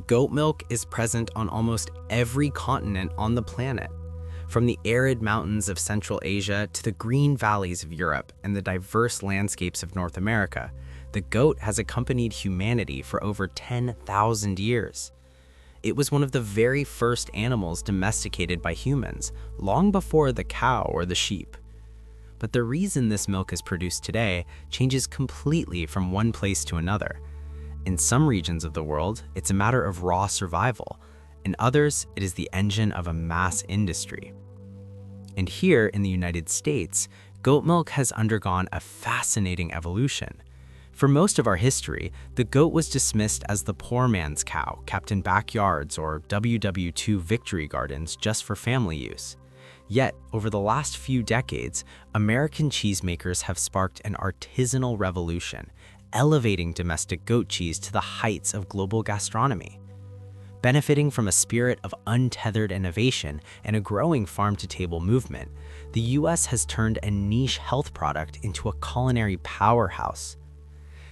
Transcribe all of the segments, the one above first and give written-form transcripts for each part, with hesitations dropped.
Goat milk is present on almost every continent on the planet, from the arid mountains of Central Asia to the green valleys of Europe and the diverse landscapes of North America. The goat has accompanied humanity for over 10,000 years. It was one of the very first animals domesticated by humans, long before the cow or the sheep. But the reason this milk is produced today changes completely from one place to another. In some regions of the world, it's a matter of raw survival. In others, it is the engine of a mass industry. And here in the United States, goat milk has undergone a fascinating evolution. For most of our history, the goat was dismissed as the poor man's cow, kept in backyards or WW2 victory gardens just for family use. Yet, over the last few decades, American cheesemakers have sparked an artisanal revolution, elevating domestic goat cheese to the heights of global gastronomy. Benefiting from a spirit of untethered innovation and a growing farm-to-table movement, the US has turned a niche health product into a culinary powerhouse.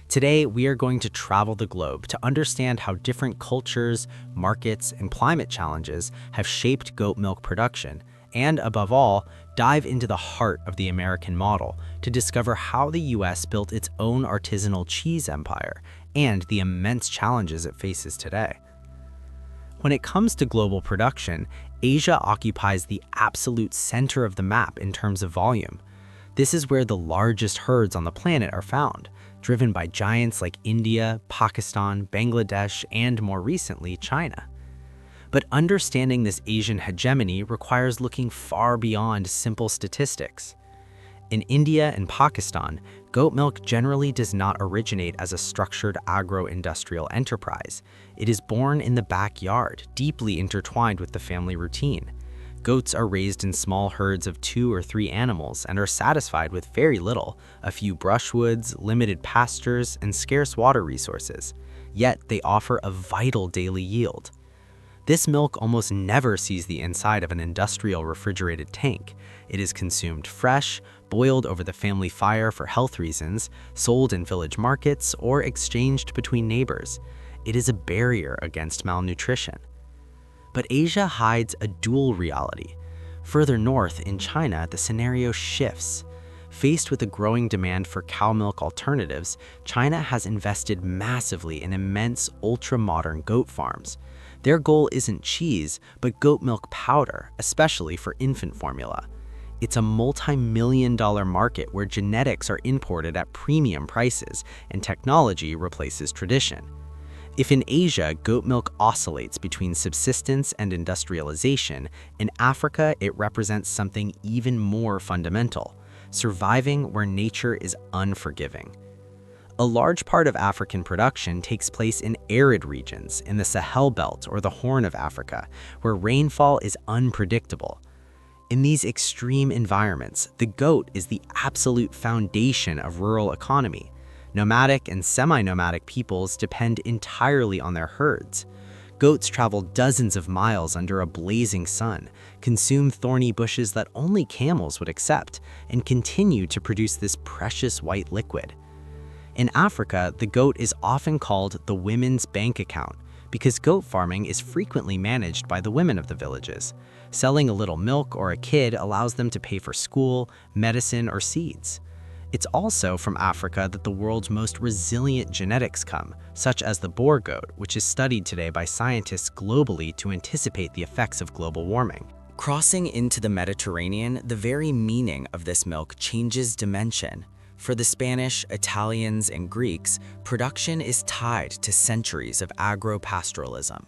Today, we are going to travel the globe to understand how different cultures, markets, and climate challenges have shaped goat milk production, and above all, dive into the heart of the American model to discover how the US built its own artisanal cheese empire and the immense challenges it faces today. When it comes to global production, Asia occupies the absolute center of the map in terms of volume. This is where the largest herds on the planet are found, driven by giants like India, Pakistan, Bangladesh, and more recently, China. But understanding this Asian hegemony requires looking far beyond simple statistics. In India and Pakistan, goat milk generally does not originate as a structured agro-industrial enterprise. It is born in the backyard, deeply intertwined with the family routine. Goats are raised in small herds of 2 or 3 animals and are satisfied with very little, a few brushwoods, limited pastures, and scarce water resources. Yet they offer a vital daily yield. This milk almost never sees the inside of an industrial refrigerated tank. It is consumed fresh, boiled over the family fire for health reasons, sold in village markets, or exchanged between neighbors. It is a barrier against malnutrition. But Asia hides a dual reality. Further north in China, the scenario shifts. Faced with a growing demand for cow milk alternatives, China has invested massively in immense, ultra-modern goat farms. Their goal isn't cheese, but goat milk powder, especially for infant formula. It's a multi-million-dollar market where genetics are imported at premium prices and technology replaces tradition. If in Asia, goat milk oscillates between subsistence and industrialization, in Africa it represents something even more fundamental, surviving where nature is unforgiving. A large part of African production takes place in arid regions, in the Sahel Belt or the Horn of Africa, where rainfall is unpredictable. In these extreme environments, the goat is the absolute foundation of rural economy. Nomadic and semi-nomadic peoples depend entirely on their herds. Goats travel dozens of miles under a blazing sun, consume thorny bushes that only camels would accept, and continue to produce this precious white liquid. In Africa, the goat is often called the women's bank account because goat farming is frequently managed by the women of the villages. Selling a little milk or a kid allows them to pay for school, medicine, or seeds. It's also from Africa that the world's most resilient genetics come, such as the Boer goat, which is studied today by scientists globally to anticipate the effects of global warming. Crossing into the Mediterranean, the very meaning of this milk changes dimension. For the Spanish, Italians, and Greeks, production is tied to centuries of agro-pastoralism.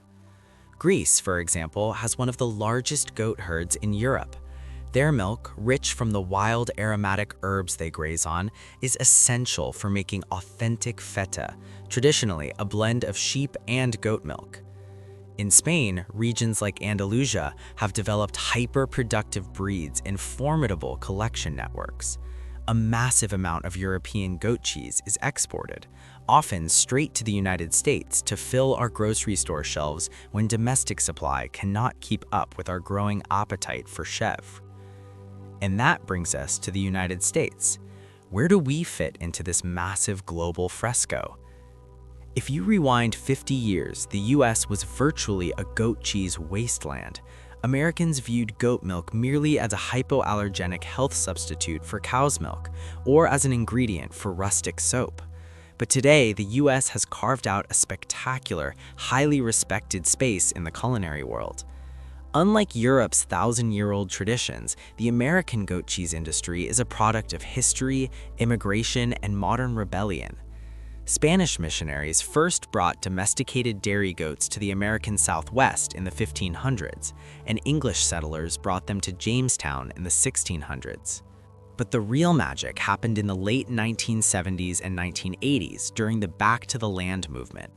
Greece, for example, has one of the largest goat herds in Europe. Their milk, rich from the wild aromatic herbs they graze on, is essential for making authentic feta, traditionally a blend of sheep and goat milk. In Spain, regions like Andalusia have developed hyper-productive breeds and formidable collection networks. A massive amount of European goat cheese is exported, often straight to the United States to fill our grocery store shelves when domestic supply cannot keep up with our growing appetite for chèvre. And that brings us to the United States. Where do we fit into this massive global fresco? If you rewind 50 years, the US was virtually a goat cheese wasteland. Americans viewed goat milk merely as a hypoallergenic health substitute for cow's milk, or as an ingredient for rustic soap. But today, the US has carved out a spectacular, highly respected space in the culinary world. Unlike Europe's thousand-year-old traditions, the American goat cheese industry is a product of history, immigration, and modern rebellion. Spanish missionaries first brought domesticated dairy goats to the American Southwest in the 1500s, and English settlers brought them to Jamestown in the 1600s. But the real magic happened in the late 1970s and 1980s during the Back to the Land movement.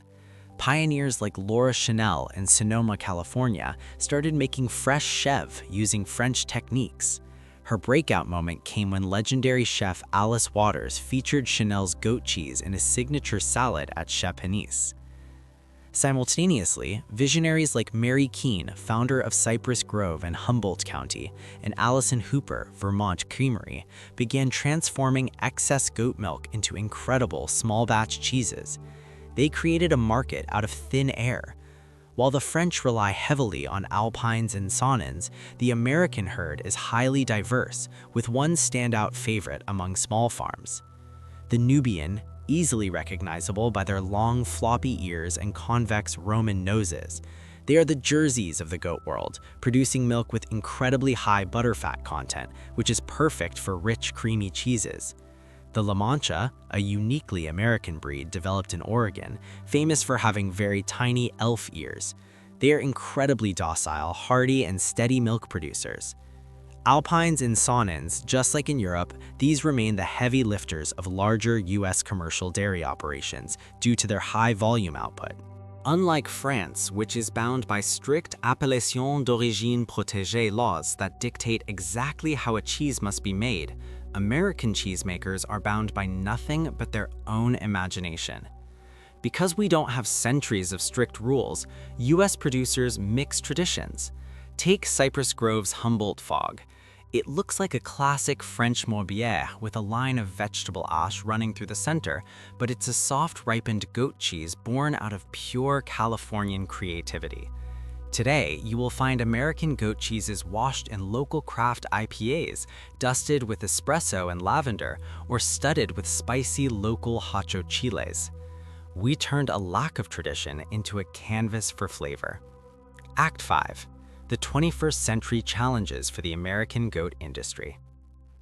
Pioneers like Lordship in Sonoma, California, started making fresh chèvre using French techniques. Her breakout moment came when legendary chef Alice Waters featured Chanel's goat cheese in a signature salad at Chez Panisse. Simultaneously, visionaries like Mary Keene, founder of Cypress Grove in Humboldt County, and Allison Hooper, Vermont Creamery, began transforming excess goat milk into incredible small-batch cheeses. They created a market out of thin air. While the French rely heavily on Alpines and Saanens, the American herd is highly diverse, with one standout favorite among small farms. The Nubian, easily recognizable by their long, floppy ears and convex Roman noses. They are the Jerseys of the goat world, producing milk with incredibly high butterfat content, which is perfect for rich, creamy cheeses. The La Mancha, a uniquely American breed developed in Oregon, famous for having very tiny elf ears. They are incredibly docile, hardy, and steady milk producers. Alpines and Saanens, just like in Europe, these remain the heavy lifters of larger US commercial dairy operations due to their high volume output. Unlike France, which is bound by strict appellation d'origine protégée laws that dictate exactly how a cheese must be made, American cheesemakers are bound by nothing but their own imagination. Because we don't have centuries of strict rules, US producers mix traditions. Take Cypress Grove's Humboldt Fog. It looks like a classic French Morbier with a line of vegetable ash running through the center, but it's a soft ripened goat cheese born out of pure Californian creativity. Today, you will find American goat cheeses washed in local craft IPAs, dusted with espresso and lavender, or studded with spicy local hacho chiles. We turned a lack of tradition into a canvas for flavor. Act 5. The 21st century challenges for the American goat industry.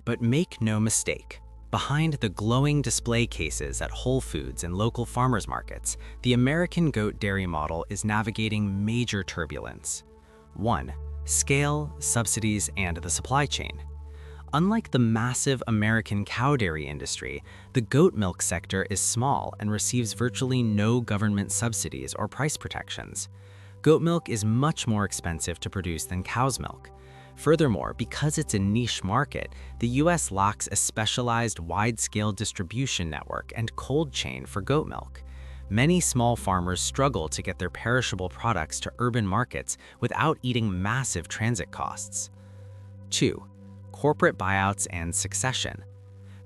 But make no mistake, behind the glowing display cases at Whole Foods and local farmers markets, the American goat dairy model is navigating major turbulence. 1. Scale, subsidies, and the supply chain. Unlike the massive American cow dairy industry, the goat milk sector is small and receives virtually no government subsidies or price protections. Goat milk is much more expensive to produce than cow's milk. Furthermore, because it's a niche market, the US lacks a specialized wide-scale distribution network and cold chain for goat milk. Many small farmers struggle to get their perishable products to urban markets without eating massive transit costs. 2. Corporate buyouts and succession.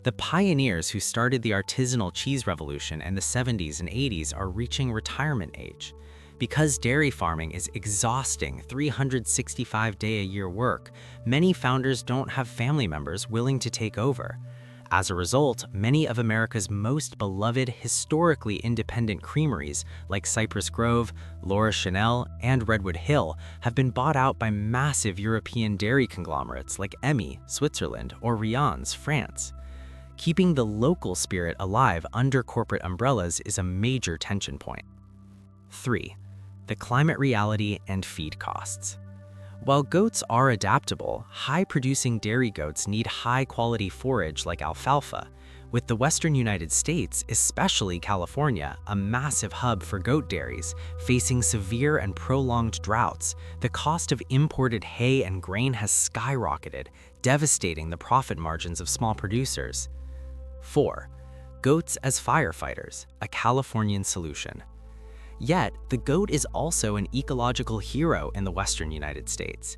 The pioneers who started the artisanal cheese revolution in the 70s and 80s are reaching retirement age. Because dairy farming is exhausting 365-day-a-year work, many founders don't have family members willing to take over. As a result, many of America's most beloved historically independent creameries like Cypress Grove, Laura Chanel, and Redwood Hill have been bought out by massive European dairy conglomerates like Emmy, Switzerland, or Rian's, France. Keeping the local spirit alive under corporate umbrellas is a major tension point. 3. The climate reality and feed costs. While goats are adaptable, high-producing dairy goats need high-quality forage like alfalfa. With the western United States, especially California, a massive hub for goat dairies, facing severe and prolonged droughts, the cost of imported hay and grain has skyrocketed, devastating the profit margins of small producers. 4. Goats as firefighters, a Californian solution. Yet, the goat is also an ecological hero in the western United States.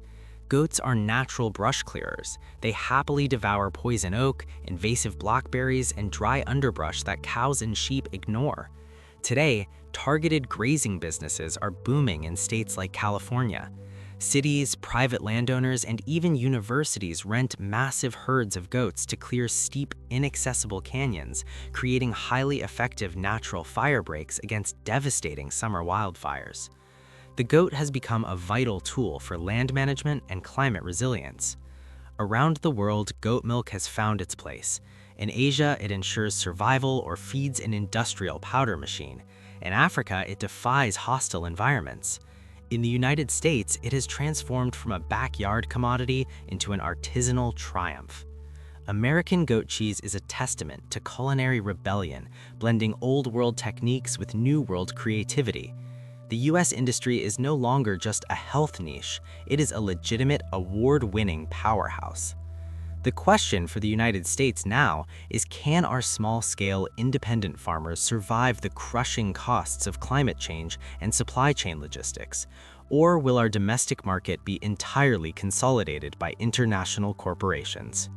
Goats are natural brush clearers. They happily devour poison oak, invasive blackberries, and dry underbrush that cows and sheep ignore. Today, targeted grazing businesses are booming in states like California. Cities, private landowners, and even universities rent massive herds of goats to clear steep, inaccessible canyons, creating highly effective natural fire breaks against devastating summer wildfires. The goat has become a vital tool for land management and climate resilience. Around the world, goat milk has found its place. In Asia, it ensures survival or feeds an industrial powder machine. In Africa, it defies hostile environments. In the United States, it has transformed from a backyard commodity into an artisanal triumph. American goat cheese is a testament to culinary rebellion, blending old-world techniques with new-world creativity. The U.S. industry is no longer just a health niche, it is a legitimate, award-winning powerhouse. The question for the United States now is, can our small-scale, independent farmers survive the crushing costs of climate change and supply chain logistics? Or will our domestic market be entirely consolidated by international corporations?